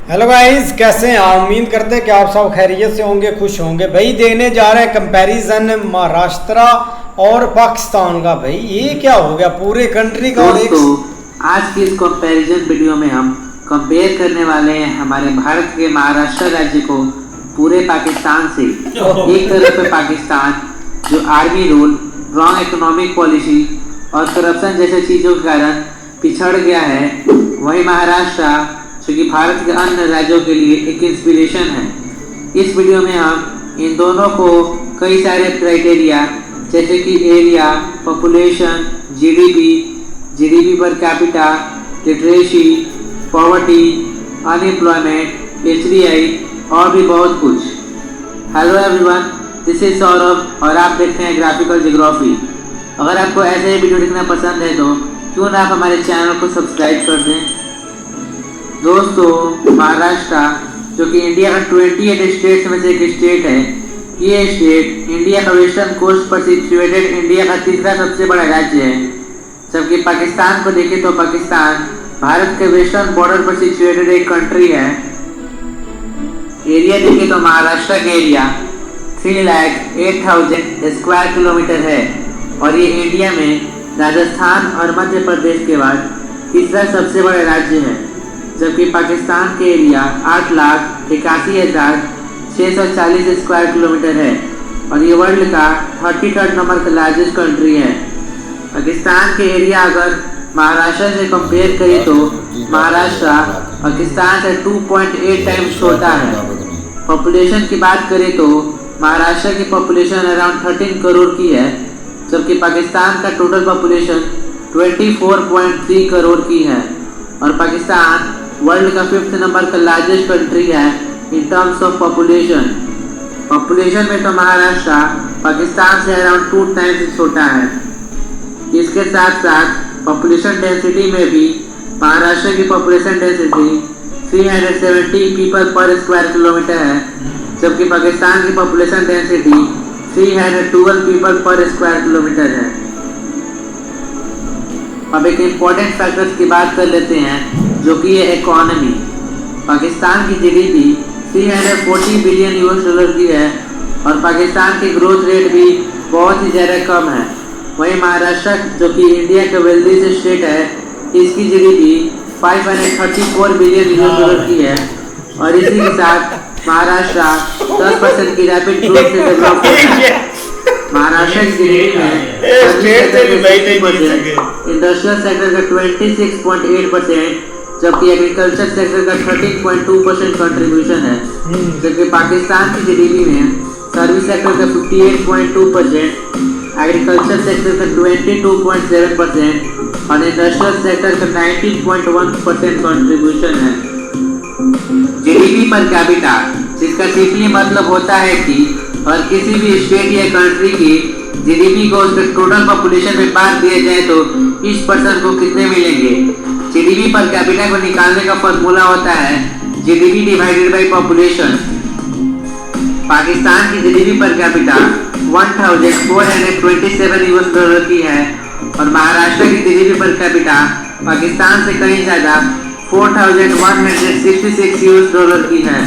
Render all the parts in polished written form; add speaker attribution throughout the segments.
Speaker 1: Hello guys, कैसे हैं आप? उम्मीद करते हैं कि आप सब खैरियत से होंगे, खुश होंगे। भाई देने जा रहे हैं कंपैरिजन महाराष्ट्र और पाकिस्तान का। भाई ये क्या हो गया, पूरे कंट्री का। और
Speaker 2: दोस्तों, आज की इस कंपैरिजन वीडियो में हम कंपेयर करने वाले हैं हमारे भारत के महाराष्ट्र राज्य को पूरे पाकिस्तान से। एक तरफ है पाकिस्तान जो army rule, wrong economic policy और करप्शन जैसे चीज़ों के कारण पिछड़ गया है, वहीं महाराष्ट्र जो कि भारत के अन्य राज्यों के लिए एक इंस्पिरेशन है। इस वीडियो में हम इन दोनों को कई सारे क्राइटेरिया जैसे कि area, population, GDP per capita, literacy, poverty, unemployment, HDI और भी बहुत कुछ। Hello everyone, this is Saurabh और आप देखते हैं ग्राफिकल ज्योग्राफी। अगर आपको ऐसे ही वीडियो देखना पसंद है तो क्यों ना आप हमारे चैनल को सब्सक्राइब कर दें। दोस्तों, महाराष्ट्र जो कि इंडिया का 28 स्टेट्स में से एक स्टेट है, ये स्टेट इंडिया का वेस्टर्न कोस्ट पर सिचुएटेड इंडिया का तीसरा सबसे बड़ा राज्य है। जबकि पाकिस्तान को देखें तो पाकिस्तान भारत के वेस्टर्न बॉर्डर पर सिचुएटेड एक कंट्री है। एरिया देखें तो महाराष्ट्र का एरिया 3,08,000 स्क्वायर किलोमीटर है और ये इंडिया में राजस्थान और मध्य प्रदेश के बाद तीसरा सबसे बड़ा राज्य है। जबकि पाकिस्तान के एरिया 8,81,640 स्क्वायर किलोमीटर है और ये वर्ल्ड का 33rd नंबर का लार्जेस्ट कंट्री है। पाकिस्तान के एरिया अगर महाराष्ट्र से कंपेयर करें तो महाराष्ट्र पाकिस्तान से 2.8 टाइम्स छोटा है। पॉपुलेशन की बात करें तो महाराष्ट्र की पॉपुलेशन अराउंड 13 करोड़ की है, जबकि पाकिस्तान का टोटल पॉपुलेशन 24.3 करोड़ की है और पाकिस्तान वर्ल्ड का 5th नंबर का लार्जेस्ट कंट्री है in terms of population. Population में तो महाराष्ट्र पाकिस्तान से अराउंड 2 टाइम्स छोटा है। इसके साथ साथ पॉपुलेशन डेंसिटी में भी महाराष्ट्र की पॉपुलेशन डेंसिटी 370 पीपल पर स्क्वायर किलोमीटर है, जबकि पाकिस्तान की पॉपुलेशन डेंसिटी 312 पीपल पर स्क्वायर किलोमीटर है। अब एक इम्पोर्टेंट फैक्टर्स की बात कर लेते हैं जो कि है इकोनॉमी। पाकिस्तान की जीडीपी 340 बिलियन यूएस डॉलर की है और पाकिस्तान की ग्रोथ रेट भी बहुत ही ज़्यादा कम है। वहीं महाराष्ट्र जो कि इंडिया का वेल्दीस्ट स्टेट है, इसकी जीडीपी 534 बिलियन यूएस डॉलर की है और इसी के साथ महाराष्ट्र 10% की रैपिड ग्रोथ से डेवलप हो रहा है। महाराष्ट्र की जीडीपी में इंडस्ट्रियल सेक्टर का 26.8%, जबकि एग्रीकल्चर सेक्टर का 13.2% कंट्रीब्यूशन है। जबकि पाकिस्तान की जीडीपी में सर्विस सेक्टर का 58.2%, एग्रीकल्चर सेक्टर का 22.7% और इंडस्ट्रियल सेक्टर का 19.1% कंट्रीब्यूशन है। जीडीपी पर कैपिटा, जिसका सिंपली मतलब होता है कि और किसी भी स्टेट या कंट्री की जीडीपी को उसके टोटल पॉपुलेशन में बांट दिया जाए तो इस पर्सन को कितने मिलेंगे। जीडीपी पर कैपिटा को निकालने का फॉर्मूला होता है GDP divided by population. Pakistan की GDP per capita 1427 US dollar की है और महाराष्ट्र की जीडीपी पर कैपिटा पाकिस्तान से कहीं ज़्यादा 4166 यूएस डॉलर की है।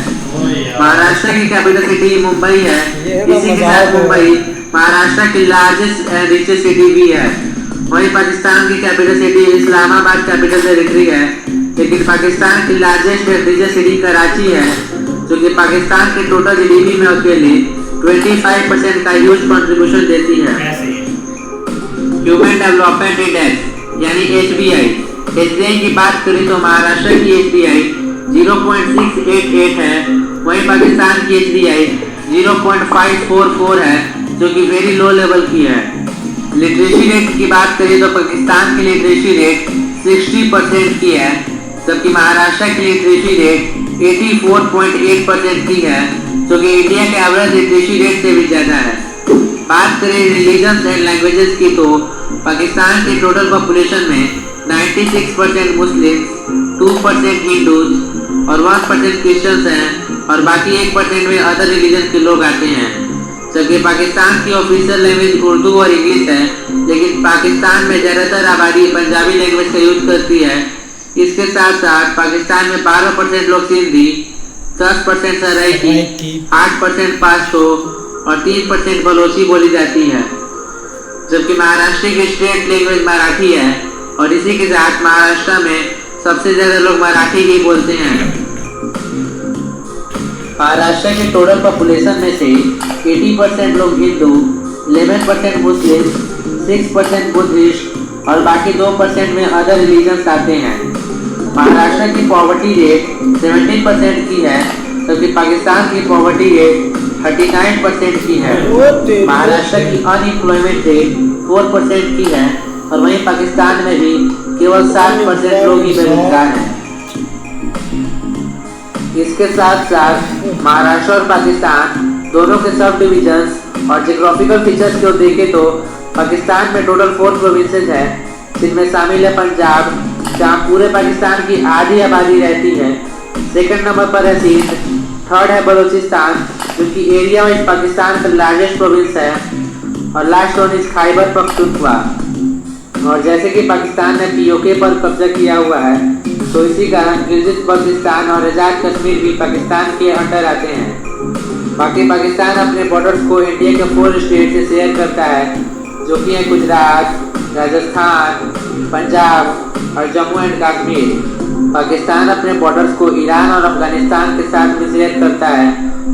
Speaker 2: महाराष्ट्र की कैपिटल सिटी मुंबई है। इसी के साथ मुंबई महाराष्ट्र की लार्जेस्ट एंड रिचेस्ट सिटी भी है। वहीं पाकिस्तान की capital city Islamabad capital territory है, लेकिन पाकिस्तान की largest and richest city Karachi है, जो कि पाकिस्तान के टोटल जीडीपी में अकेले 25% का ह्यूज कंट्रीब्यूशन देती है। ह्यूमन डेवलपमेंट इंडेक्स यानी एचडीआई की बात करें तो महाराष्ट्र की एचडीआई 0.688 है, वहीं पाकिस्तान की एचडीआई 0.544 है, जो कि वेरी लो लेवल की है। लिटरेसी रेट की बात करें तो पाकिस्तान की लिटरेसी रेट 60% की है, जबकि महाराष्ट्र की लिटरेसी रेट 84.8% की है, जो कि इंडिया के एवरेज लिटरेसी रेट से भी ज़्यादा है। बात करें रिलीजन्स एंड लैंग्वेजेस की तो पाकिस्तान के टोटल पॉपुलेशन में 96% मुस्लिम्स, 2% हिंदूज और 1% क्रिश्चियंस हैं और बाकी 1% में अदर रिलीजन के लोग आते हैं। जबकि पाकिस्तान की ऑफिशियल लैंग्वेज उर्दू और इंग्लिश है, लेकिन पाकिस्तान में ज़्यादातर आबादी पंजाबी लैंग्वेज का यूज करती है। इसके साथ साथ पाकिस्तान में 12% लोग सिंधी, 10% सराइकी, 8% पश्तो और 3% बलोची बोली जाती है, जबकि महाराष्ट्र की स्टेट लैंग्वेज मराठी है और इसी के साथ महाराष्ट्र में सबसे ज्यादा लोग मराठी ही बोलते हैं। महाराष्ट्र के टोटल पॉपुलेशन में से 80% लोग हिंदू, 11% मुस्लिम, 6% बुद्धिस्ट और बाकी 2% में अदर रिलीजन्स आते हैं। महाराष्ट्र की पॉवर्टी रेट 17% की है, जबकि पाकिस्तान की पॉवर्टी रेट 39% की है। महाराष्ट्र की अनएम्प्लॉयमेंट रेट 4% की है और वहीं पाकिस्तान में भी केवल 7% लोग ही बेरोजगार हैं। इसके साथ साथ महाराष्ट्र और पाकिस्तान दोनों के सब डिविजन्स और जियोग्राफिकल फीचर्स को देखें तो पाकिस्तान में टोटल 4 प्रोविंसेस है, जिनमें शामिल है पंजाब, जहाँ पूरे पाकिस्तान की आधी आबादी रहती है। सेकंड नंबर पर है सिंध, थर्ड है बलूचिस्तान जो कि एरिया वाइज पाकिस्तान का लार्जेस्ट प्रोविंस है, और last one is Khyber Pakhtunkhwa. और जैसे कि पाकिस्तान ने पीओके पर कब्जा किया हुआ है, तो इसी कारण गिलगित बल्तिस्तान और आज़ाद कश्मीर भी पाकिस्तान के अंडर आते हैं। बाकी पाकिस्तान अपने बॉर्डर्स को इंडिया के 4 स्टेट से शेयर करता है, जो कि है गुजरात, राजस्थान, पंजाब और जम्मू एंड कश्मीर। पाकिस्तान अपने बॉर्डर्स को ईरान और अफगानिस्तान के साथ भी शेयर करता है,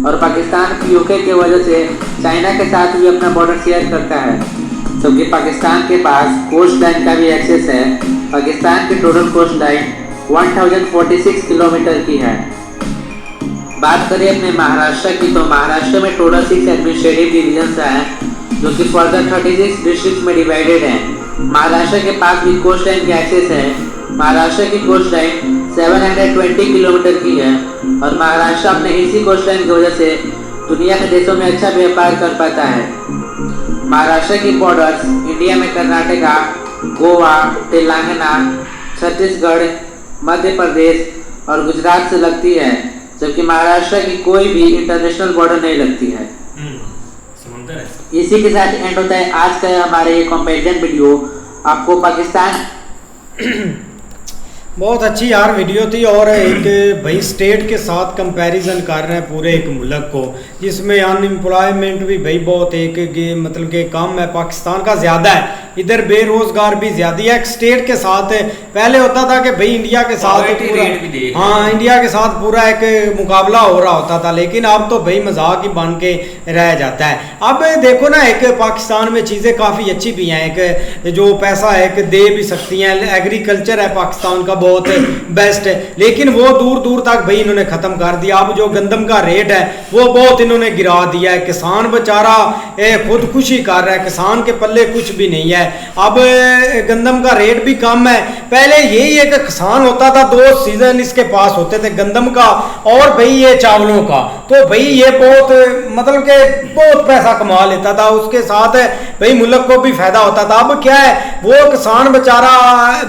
Speaker 2: और पाकिस्तान पीओके की वजह से चाइना के साथ भी अपना बॉर्डर शेयर करता है, क्योंकि पाकिस्तान के पास कोस्ट लाइन का भी एक्सेस है। पाकिस्तान की टोटल कोस्ट लाइन 1046 किलोमीटर की है। बात करें अपने महाराष्ट्र की, तो महाराष्ट्र में टोटल 6 एडमिनिस्ट्रेटिव डिविजन्स हैं, जो कि फर्दर 36 डिस्ट्रिक्ट में डिवाइडेड हैं। महाराष्ट्र के पास भी कोस्ट लाइन का एक्सेस है। महाराष्ट्र की कोस्ट लाइन 720 किलोमीटर की है, और महाराष्ट्र अपने इसी कोस्ट लाइन की वजह से दुनिया के देशों में अच्छा व्यापार कर पाता है। महाराष्ट्र की बॉर्डर्स इंडिया में कर्नाटका, गोवा, तेलंगाना, छत्तीसगढ़, मध्य प्रदेश और गुजरात से लगती है, जबकि महाराष्ट्र की कोई भी इंटरनेशनल बॉर्डर नहीं लगती है।
Speaker 3: समुंदर है।
Speaker 2: इसी के साथ एंड होता है आज का हमारे ये कंपैरिजन वीडियो। आपको पाकिस्तान
Speaker 1: बहुत अच्छी यार वीडियो थी, और एक भाई स्टेट के साथ कंपैरिजन कर रहे हैं पूरे एक मुल्क को, जिसमें अनएम्प्लॉयमेंट भी भाई बहुत मतलब कि कम है, पाकिस्तान का ज़्यादा है। इधर बेरोजगार भी ज़्यादा है। एक स्टेट के साथ पहले होता था कि भाई इंडिया के साथ हाँ इंडिया के साथ पूरा एक मुकाबला हो रहा होता था, लेकिन अब तो भाई मजाक ही बन के रह जाता है। अब देखो ना, एक पाकिस्तान में चीज़ें काफ़ी अच्छी भी हैं, एक जो पैसा है एक दे भी सकती हैं, एग्रीकल्चर है पाकिस्तान का बहुत बेस्ट है, लेकिन वो दूर दूर तक भाई इन्होंने ख़त्म कर दिया। अब जो गंदम का रेट है वो बहुत इन्होंने गिरा दिया है। किसान बेचारा खुदकुशी कर रहा है, किसान के पल्ले कुछ भी नहीं है। अब गंदम का रेट भी कम है। पहले यही एक किसान होता था, 2 सीजन इसके पास होते थे, गंदम का और भाई ये चावलों का, तो भाई ये बहुत मतलब के बहुत पैसा कमा लेता था, उसके साथ भाई मुल्क को भी फायदा होता था। अब क्या है, वो किसान बेचारा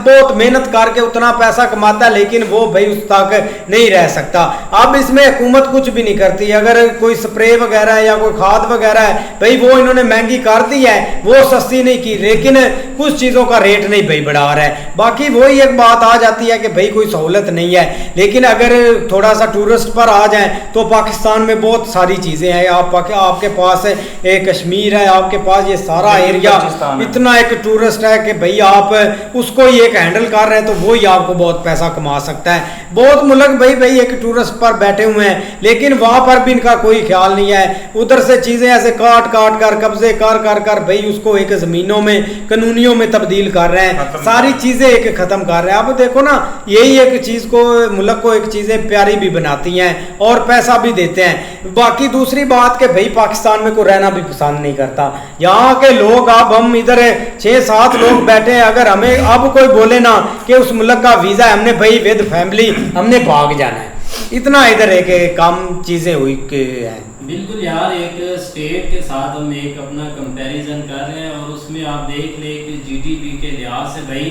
Speaker 1: बहुत मेहनत करके उतना पैसा कमाता है, लेकिन वो भाई उस तक नहीं रह सकता। अब इसमें हुकूमत कुछ भी नहीं करती। अगर कोई स्प्रे वगैरह या कोई खाद वगैरह है भाई वो इन्होंने महंगी कर दी है, वो सस्ती नहीं की, लेकिन कुछ चीज़ों का रेट नहीं भाई बढ़ा रहा है। बाकी वही एक बात आ जाती है कि भाई कोई सहूलत नहीं है, लेकिन अगर थोड़ा सा टूरिस्ट पर आ जाए तो पाकिस्तान में बहुत सारी चीज़ें हैं। आपके पास एक कश्मीर है, आपके पास ये सारा एरिया इतना एक टूरिस्ट है कि भाई आप उसको ही एक हैंडल कर रहे हैं, तो वो ही आपको बहुत पैसा कमा सकता है। बहुत मुल्क भाई एक टूरिस्ट पर बैठे हुए हैं, लेकिन वहाँ पर भी इनका कोई ख्याल नहीं है। उधर से चीज़ें ऐसे काट कर कब्जे कर भाई उसको एक ज़मीनों में कानूनियों में तब्दील कर रहे हैं, सारी चीज़ें एक ख़त्म कर रहे हैं। अब देखो ना, यही एक चीज़ को मुल्क को एक चीज़ें प्यारी भी बनाती हैं और पैसा भी देते हैं। बाकी दूसरी बात कि भाई पाकिस्तान में कोई रहना भी पसंद नहीं करता। यहाँ के लोग, अब हम इधर 6-7 लोग बैठे हैं, अगर हमें अब कोई बोले ना कि उस मुल्क का वीज़ा हमने भाई विद फैमिली हमने भाग जाना है, इतना इधर एक कम चीज़ें हुई है।
Speaker 3: बिल्कुल यार, एक स्टेट के साथ हम एक अपना कंपैरिजन कर रहे हैं, और उसमें आप देख ले कि जीडीपी के लिहाज से भाई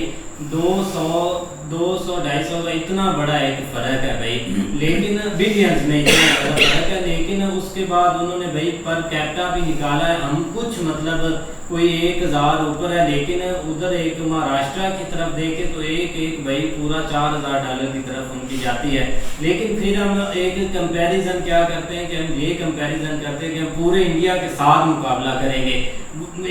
Speaker 3: 200-250 का इतना बड़ा एक फर्क है भाई। लेकिन बिलियंस में इतना ज़्यादा फर्क है। लेकिन उसके बाद उन्होंने भाई पर कैपिटा भी निकाला है, हम कुछ मतलब कोई 1000 ऊपर है, लेकिन उधर एक महाराष्ट्र की तरफ देखें तो एक भाई पूरा $4000 की तरफ उनकी जाती है। लेकिन फिर हम एक कंपैरिजन क्या करते हैं कि हम ये कंपैरिजन करते हैं कि हम पूरे इंडिया के साथ मुकाबला करेंगे,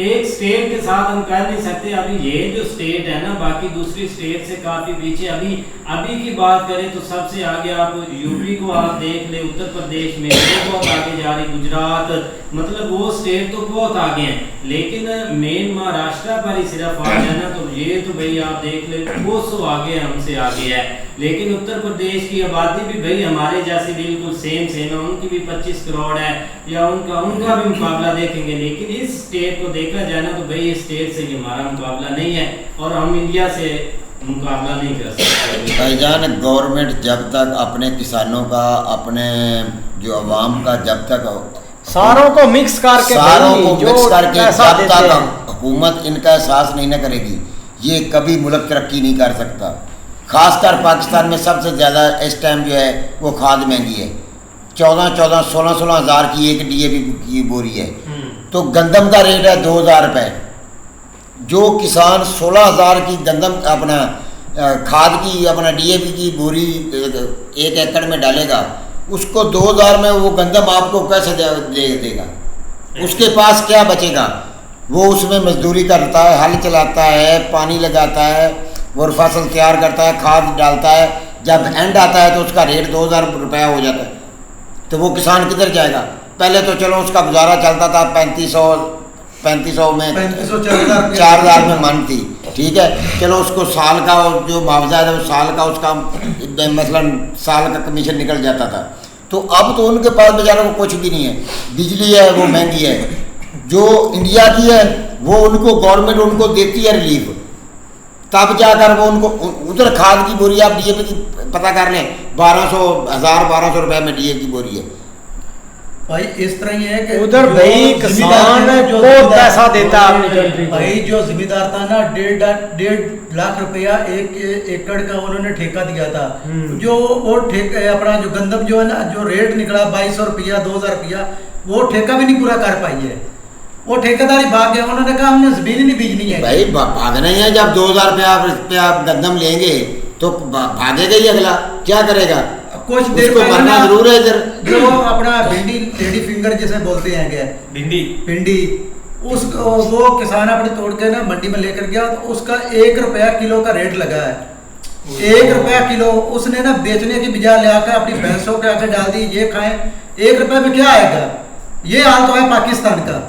Speaker 3: एक स्टेट के साथ हम कर नहीं सकते। अभी ये जो स्टेट है ना बाकी दूसरी स्टेट से काफ़ी पीछे, अभी की बात करें तो सबसे आगे आप यूपी को आप देख ले, उत्तर प्रदेश में वो बहुत आगे जा रही, गुजरात, मतलब वो स्टेट तो बहुत आगे हैं। लेकिन मेन महाराष्ट्र पर ही सिर्फ आ जाए ना तो ये तो भाई आप देख ले वो सो आगे हमसे आगे है। लेकिन उत्तर प्रदेश की आबादी भी भाई हमारे जैसे बिल्कुल सेम है, उनकी भी 25 करोड़ है, या उनका भी मुकाबला देखेंगे। लेकिन इस स्टेट को देखा जाए ना तो भाई इस स्टेट से हमारा मुकाबला नहीं है और हम इंडिया से मुकाबला नहीं कर सकते।
Speaker 4: भाईजान गवर्नमेंट जब तक अपने किसानों का, अपने जो अवाम का, जब तक
Speaker 1: सारों को मिक्स करके
Speaker 4: जब तक हुकूमत इनका एहसास नहीं न करेगी ये कभी मुल्क तरक्की नहीं कर सकता। खासकर पाकिस्तान में सबसे ज़्यादा इस टाइम जो है वो खाद महंगी है, 14-14, 16-16 हज़ार की एक DAP की बोरी है। तो गंदम का रेट है 2000 रुपये। जो किसान 16,000 की गंदम अपना खाद की, अपना DAP की बोरी 1 एकड़ में डालेगा, उसको 2000 में वो गंदम आपको कैसे दे देगा? उसके पास क्या बचेगा? वो उसमें मजदूरी करता है, हल चलाता है, पानी लगाता है, वो फसल तैयार करता है, खाद डालता है, जब एंड आता है तो उसका रेट 2000 रुपया हो जाता है। तो वो किसान किधर जाएगा? पहले तो चलो उसका गुजारा चलता था 3500 में 4000 में मन थी, ठीक है, चलो उसको साल का जो मुआवजा है वो साल का उसका मसलन साल का कमीशन निकल जाता था। तो अब तो उनके पास बेचारों को कुछ भी नहीं है, बिजली है वो महंगी है, जो इंडिया की है वो उनको गवर्नमेंट उनको देती है रिलीफ, तब जाकर वो उनको उधर खाद की बोरी आप DAP की पता कर लें 1200 रुपए में DAP की बोरी है।
Speaker 5: भाई इस तरह ही है कि
Speaker 1: उधर भाई किसान बहुत पैसा देता है अपनी कंट्री को।
Speaker 5: भाई जो जिम्मेदार था ना 1.5 लाख रुपया 1 एकड़ का उन्होंने ठेका दिया था। जो वो ठेका अपना जो गंदम जो है ना जो रेट निकला 2200 रुपया 2000 रुपया, वो ठेका भी नहीं पूरा कर पाई है। वो ठेकेदारी भाग गया, उन्होंने कहा हमने जमीन ही नहीं बीजनी है।
Speaker 4: भाई भागना ही है, जब 2000 रुपये आप गंदम लेंगे तो भागेगा ही अगला, क्या करेगा?
Speaker 5: कुछ देर
Speaker 4: को मरना जरूर है इधर।
Speaker 5: जो अपना भिंडी लेडी फिंगर जिसे बोलते हैं क्या, भिंडी उसको वो किसान अपने तोड़ के ना मंडी में लेकर गया तो उसका 1 रुपया किलो का रेट लगा है। 1 रुपया किलो उसने ना बेचने की बजाय लाकर अपनी भैंसों के आगे डाल दी, ये खाएं। 1 रुपये में क्या आएगा? ये हाल तो है पाकिस्तान का।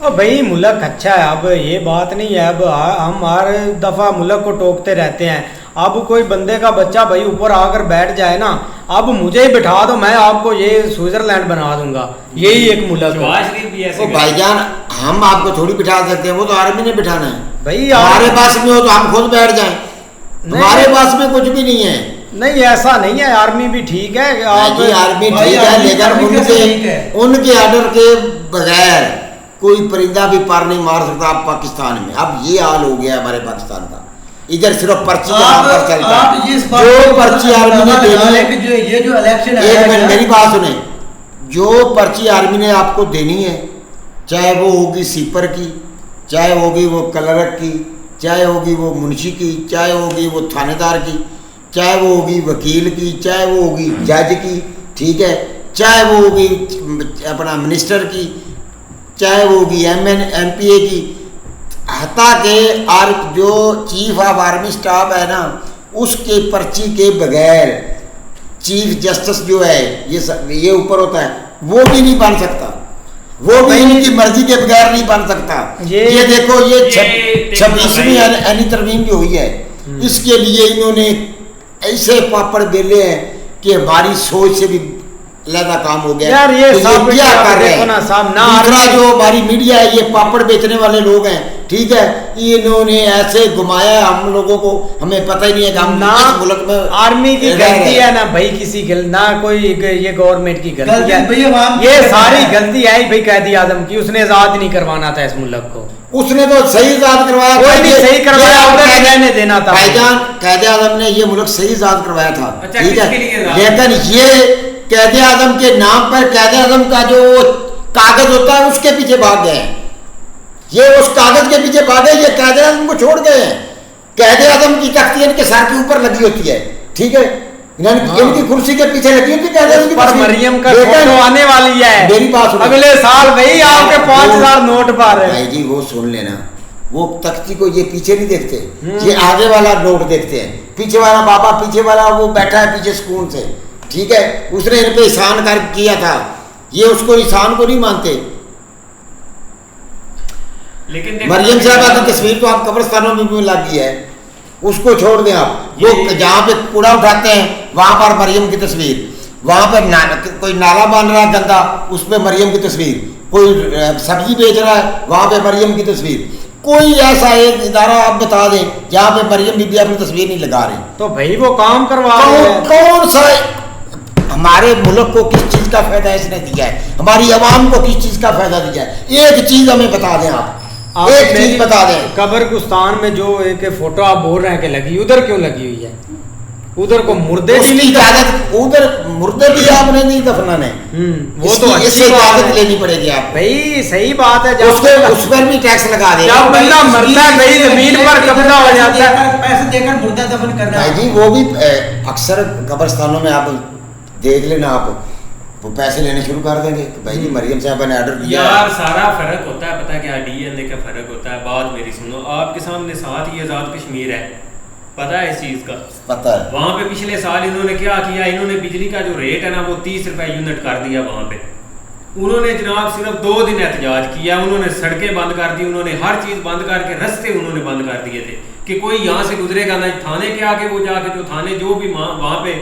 Speaker 1: भाई मुल्क अच्छा है, अब ये बात नहीं है। अब हम हर दफ़ा मुल्क को टोकते रहते हैं। अब कोई बंदे का बच्चा भाई ऊपर आकर बैठ जाए ना, अब मुझे ही बिठा दो, मैं आपको ये स्विट्जरलैंड बना दूंगा, यही एक मुल्क है।
Speaker 4: तो भाईजान हम आपको थोड़ी बिठा सकते हैं, वो तो आर्मी ने बिठाना है
Speaker 1: भाई।
Speaker 4: हमारे पास में हो तो हम खुद बैठ जाएं, हमारे पास में कुछ भी नहीं है।
Speaker 1: नहीं ऐसा नहीं है, आर्मी भी ठीक है।
Speaker 4: आर्मी ठीक है, लेकिन उनके आर्डर के बगैर कोई परिंदा भी पार नहीं मार सकता आप पाकिस्तान में। अब ये हाल हो गया हमारे पाकिस्तान का, इधर सिर्फ पर्ची यहाँ पर चलता है। जो पर्ची आर्मी ने देनी है,
Speaker 5: ये जो इलेक्शन है,
Speaker 4: एक मिनट मेरी बात सुने, जो पर्ची आर्मी ने आपको देनी है, चाहे वो होगी सीपर की, चाहे होगी वो क्लर्क की, चाहे होगी वो मुंशी की, चाहे होगी वो थानेदार की, चाहे वो होगी वकील की, चाहे वो होगी जज की, ठीक है, चाहे वो होगी अपना मिनिस्टर की, चाहे वो होगी MPA की, हता के और जो चीफ ऑफ आर्मी स्टाफ है ना, उसके पर्ची के बगैर चीफ जस्टिस जो है ये ऊपर होता है, वो भी नहीं बन सकता, वो भी इनकी मर्जी के बगैर नहीं बन सकता। ये देखो ये 26वीं एनी तरमीम जो हुई है, इसके लिए इन्होंने ऐसे पापड़ बेले हैं कि हमारी सोच से भी लगा काम हो गया
Speaker 1: यार। ये
Speaker 4: तो क्या कर रहे हैं? दूसरा जो हमारी मीडिया है, ये पापड़ बेचने वाले लोग हैं, ठीक है, इन्होंने ऐसे घुमाया हम लोगों को, हमें पता ही नहीं है कि हम
Speaker 1: ना
Speaker 4: इस मुल्क में
Speaker 1: आर्मी की गलती है ना भाई किसी ना कोई ये गवर्नमेंट की गलती है, ये सारी गलती है भाई कैदी आजम की। उसने आजाद नहीं करवाना था इस मुल्क को,
Speaker 4: उसने तो सही आजाद करवाया,
Speaker 1: कोई नहीं सही करवाया, उधर रहने देना था
Speaker 4: भाईजान। कैद आजम ने ये मुल्क सही आजाद करवाया था,
Speaker 3: अच्छा,
Speaker 4: ठीक है,
Speaker 3: किसके लिए?
Speaker 4: लेकिन ये कैद आजम के नाम पर कैद आजम का जो कागज होता है उसके पीछे भाग गए हैं, ये उस कागज के पीछे भागे, ये कैद आजम को छोड़ गए हैं। कैद आजम की तख्ती इनके सर के ऊपर लगी होती है, ठीक है, इनकी कुर्सी के पीछे लगी होती है।
Speaker 1: पर मरियम का फोटो आने वाली है,
Speaker 4: मेरी बात सुनो,
Speaker 1: अगले साल भाई आपके 5000 नोट पा रहे
Speaker 4: भाई जी, वो सुन लेना, वो तख्ती को ये पीछे नहीं देखते, ये आगे वाला नोट देखते हैं। पीछे वाला बाबा, पीछे वाला वो बैठा है पीछे सुकून से, ठीक है, उसने इन पे एहसान कर किया था, ये उसको एहसान को नहीं मानते।
Speaker 3: लेकिन
Speaker 4: मरियम साहबा की तस्वीर तो आप कब्रिस्तानों में भी लगी है, उसको छोड़ दें आप। वो जहाँ पे कूड़ा उठाते हैं वहां पर मरियम की तस्वीर, वहां पर कोई नाला बांध रहा है गंदा, उस पर मरियम की तस्वीर, कोई सब्जी बेच रहा है वहां पे मरियम की तस्वीर। कोई ऐसा एक इदारा आप बता दें जहाँ पे मरियम बीबी अपनी तस्वीर नहीं लगा रही,
Speaker 1: तो भाई वो काम करवा रहे हैं।
Speaker 4: कौन सा हमारे मुल्क को किस चीज का फायदा इसने दिया है, हमारी आवाम को किस चीज का फायदा दिया है, एक चीज हमें बता दें आप एक चीज बता दें।
Speaker 1: कब्रिस्तान में जो एक फोटो आप बोल रहे हैं कि लगी, उधर क्यों लगी हुई है? उधर को मुर्दे
Speaker 4: उसकी इजाजत, उधर मुर्दे भी आपने नहीं दफनाने,
Speaker 1: वो तो
Speaker 4: इससे इजाजत लेनी पड़ेगी आप
Speaker 1: भाई। सही बात है,
Speaker 4: उस पर भी टैक्स लगा दे।
Speaker 1: जब बंदा मरता है भाई जमीन पर कब्जा हो जाता है,
Speaker 5: पैसे देकर मुर्दा दफन करना
Speaker 4: भाई जी। वो भी अक्सर कब्रिस्तानों में आप देख लेना, आप वो पैसे लेने शुरू कर देंगे। भाई जी मरियम साहबा ने ऑर्डर दिया
Speaker 3: यार, सारा फर्क होता है, पता क्या डीएनए का फर्क होता है। बात मेरी सुनो, आपके सामने साथ ही आजाद कश्मीर है, पता है इस चीज का?
Speaker 4: पता है।
Speaker 3: वहां पे पिछले साल इन्होंने क्या किया, इन्होंने बिजली का जो रेट है ना वो 30 रुपए यूनिट कर दिया वहां पे। उन्होंने जनाब सिर्फ 2 दिन एहतजाज किया, उन्होंने सड़कें बंद कर दी, उन्होंने हर चीज बंद करके रास्ते उन्होंने बंद कर दिए थे कि कोई यहाँ से गुजरेगा ना। थाने के आके वो जाके जो थाने जो भी वहाँ पे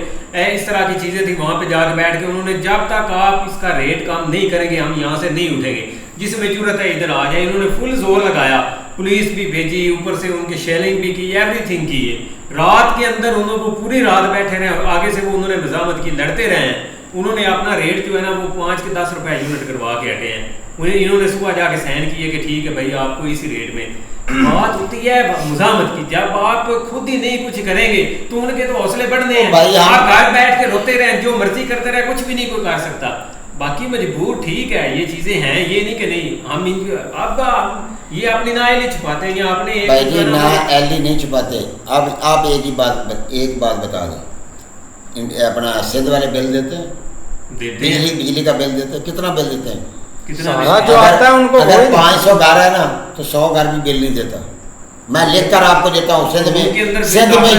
Speaker 3: इस तरह की चीजें थी वहां पे जाके बैठ के उन्होंने, जब तक आप इसका रेट कम नहीं करेंगे हम यहाँ से नहीं उठेंगे, जिसमें जरूरत है इधर आ जाए। इन्होंने फुल जोर लगाया, पुलिस भी भेजी, ऊपर से उनकी शेलिंग भी की, एवरीथिंग की है। रात के अंदर उन्होंने पूरी रात बैठे रहे, आगे से वो उन्होंने मजामत की, लड़ते रहे हैं। उन्होंने अपना रेट जो है ना वो 5 के 10 रुपए यूनिट करवा के हटे हैं। उन्हें इन्होंने सुबह जाके साइन किए कि ठीक है भाई आपको इसी रेट में। बात होती है मुजामत की, जब आप खुद ही नहीं कुछ करेंगे तो उनके तो हौसले बढ़ने हैं। आप घर बैठ के रोते रहे, जो मर्जी करते रहे, कुछ भी नहीं कोई कर सकता। बाकी मजबूर ठीक है, ये चीजें हैं, ये नहीं कि नहीं हम आप ये अपनी नाएली छुपाते हैं या अपने
Speaker 4: भाई जी नाएली नहीं छुपाते। अब आप एक बात बता दें, अपना सिंध वाले बिल देते हैं, बिजली का बिल देते हैं, कितना बिल देते हैं?
Speaker 3: कितना
Speaker 1: जो आता है उनको।
Speaker 4: अगर 500 घर है ना तो 100 घर भी बिल नहीं देता। मैं लिखकर आपको देता हूँ। सिंध में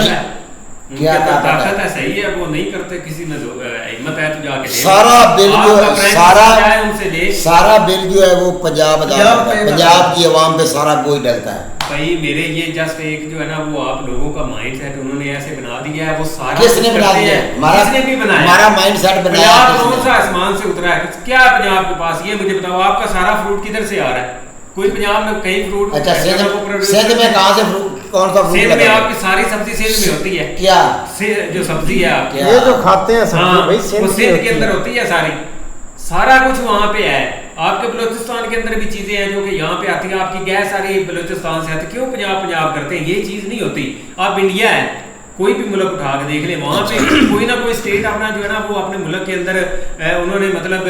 Speaker 4: क्या
Speaker 3: ताकत है, सही है, वो नहीं करते, किसी में हिम्मत है तो जाके
Speaker 4: सारा बिल जो सारा बिल जो है वो पंजाब की आवाम पे सारा बोझ डलता है।
Speaker 3: भाई मेरे ये जस्ट एक जो है ना वो आप लोगों का माइंड सेट उन्होंने ऐसे बना दिया है, वो सारा
Speaker 4: किसने बना दिया?
Speaker 3: किसने भी बनाया?
Speaker 4: हमारा माइंड सेट बनाया
Speaker 3: कौन सा आसमान से उतरा है? क्या है पंजाब के पास, ये मुझे बताओ। आपका सारा फ्रूट किधर से आ रहा है? कोई पंजाब में कई फ्रूट।
Speaker 4: अच्छा, सिंध में कहाँ से फ्रूट, कौन सा फ्रूट?
Speaker 3: सिंध में आपकी सारी सब्जी सिंध में होती है।
Speaker 4: क्या
Speaker 3: जो सब्जी है आपकी,
Speaker 1: ये जो खाते हैं सब्जी भाई
Speaker 3: सिंध के अंदर होती है सारी, सारा कुछ वहाँ पे है। आपके बलूचिस्तान के अंदर भी चीजें हैं जो कि यहाँ पे आती है, आपकी गैस सारी बलूचिस्तान से आती है। क्यों पंजाब करते हैं? ये चीज नहीं होती। आप इंडिया है, कोई भी मुल्क उठा के देख ले, वहाँ पे कोई ना कोई स्टेट अपना जो है ना वो अपने मुल्क के अंदर उन्होंने मतलब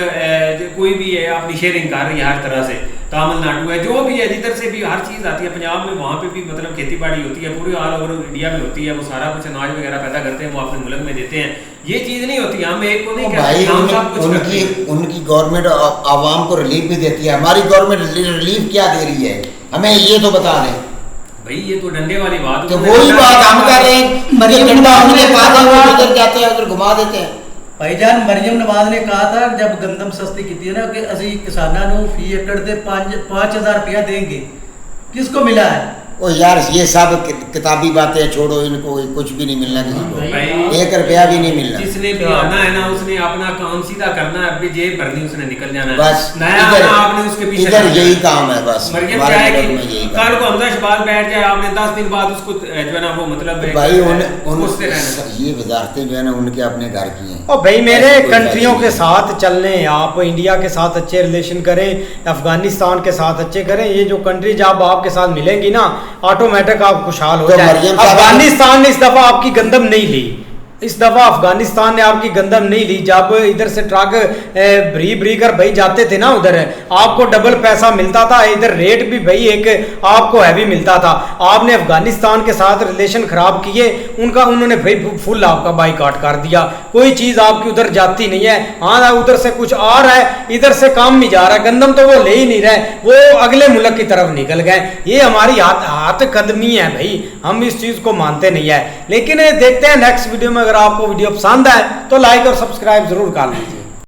Speaker 3: कोई भी है अपनी शेयरिंग कर रही है हर तरह से। तमिलनाडु है, जो भी है, जिधर से भी हर चीज़ आती है। पंजाब में वहाँ पे भी मतलब खेती बाड़ी होती है, पूरी ऑल ओवर इंडिया में होती है। वो सारा कुछ अनाज वगैरह पैदा करते हैं, वो अपने मुल्क में देते हैं। ये चीज़ नहीं होती। हम एक को नहीं कहते,
Speaker 4: उनकी गवर्नमेंट आवाम को रिलीफ भी देती है। हमारी गवर्नमेंट रिलीफ क्या दे रही है हमें, ये तो बता दें
Speaker 3: भाई। ये तो डंडे वाली बात,
Speaker 4: तो वही बात हम कर रहे हैं। मरियम उधर जाते हैं, उधर घुमा देते हैं।
Speaker 5: भाईजान मरियम नवाज ने कहा था जब गंदम सस्ती की थी ना कि असि किसानों को फी एकड़ दे 5,000 रुपया देंगे। किसको मिला है?
Speaker 4: ओ यार ये सब किताबी बातें छोड़ो, इनको कुछ भी नहीं मिलना किसी को, 1 रुपया भी नहीं मिलना।
Speaker 6: जिसने भी आना है ना उसने अपना काम सीधा करना है, अभी जेब भरनी उसने निकल जाना है,
Speaker 4: बस
Speaker 6: नया
Speaker 4: इधर-
Speaker 6: आना आपने उसके पीछे
Speaker 4: इधर
Speaker 6: लगना है।
Speaker 4: यही काम है बस,
Speaker 6: मरियम
Speaker 4: हमारे
Speaker 6: क्या है
Speaker 4: मुल्क
Speaker 6: कि
Speaker 4: में यही काम
Speaker 6: कल को हमजा शबाज बैठ जाए, आपने 10 दिन बाद उसको जो है ना वो मतलब
Speaker 4: है। भाई उन
Speaker 6: पूछते रहना।
Speaker 4: ये वजारतें जो है ना उनके अपने घर की हैं।
Speaker 1: और भाई मेरे
Speaker 4: ऐसी कोई
Speaker 1: कंट्रियों
Speaker 4: बात
Speaker 1: के
Speaker 4: नहीं।
Speaker 1: साथ चलने, आप इंडिया के साथ अच्छे रिलेशन करें, अफगानिस्तान के साथ अच्छे करें, ये जो कंट्री जब आपके साथ मिलेंगी ना ऑटोमेटिक आप खुशहाल हो
Speaker 4: तो
Speaker 1: जाए।
Speaker 4: मरियम साहब-
Speaker 1: अफगानिस्तान ने इस दफा आपकी गंदम नहीं ली, इस दफा अफगानिस्तान ने आपकी गंदम नहीं ली। जब इधर से ट्रक भरी भरी कर भाई जाते थे ना उधर, आपको डबल पैसा मिलता था, इधर रेट भी भाई एक आपको हैवी मिलता था। आपने अफगानिस्तान के साथ रिलेशन खराब किए, उनका उन्होंने भाई फुल आपका बाइकाट कर दिया, कोई चीज आपकी उधर जाती नहीं है। हाँ उधर से कुछ आ रहा है, इधर से काम नहीं जा रहा, गंदम तो वो ले ही नहीं रहे, वो अगले मुल्क की तरफ निकल गए। ये हमारी हाथ कदमी है भाई, हम इस चीज को मानते नहीं है। लेकिन देखते हैं नेक्स्ट वीडियो में, अगर आपको वीडियो पसंद है तो लाइक और सब्सक्राइब जरूर कर लीजिए।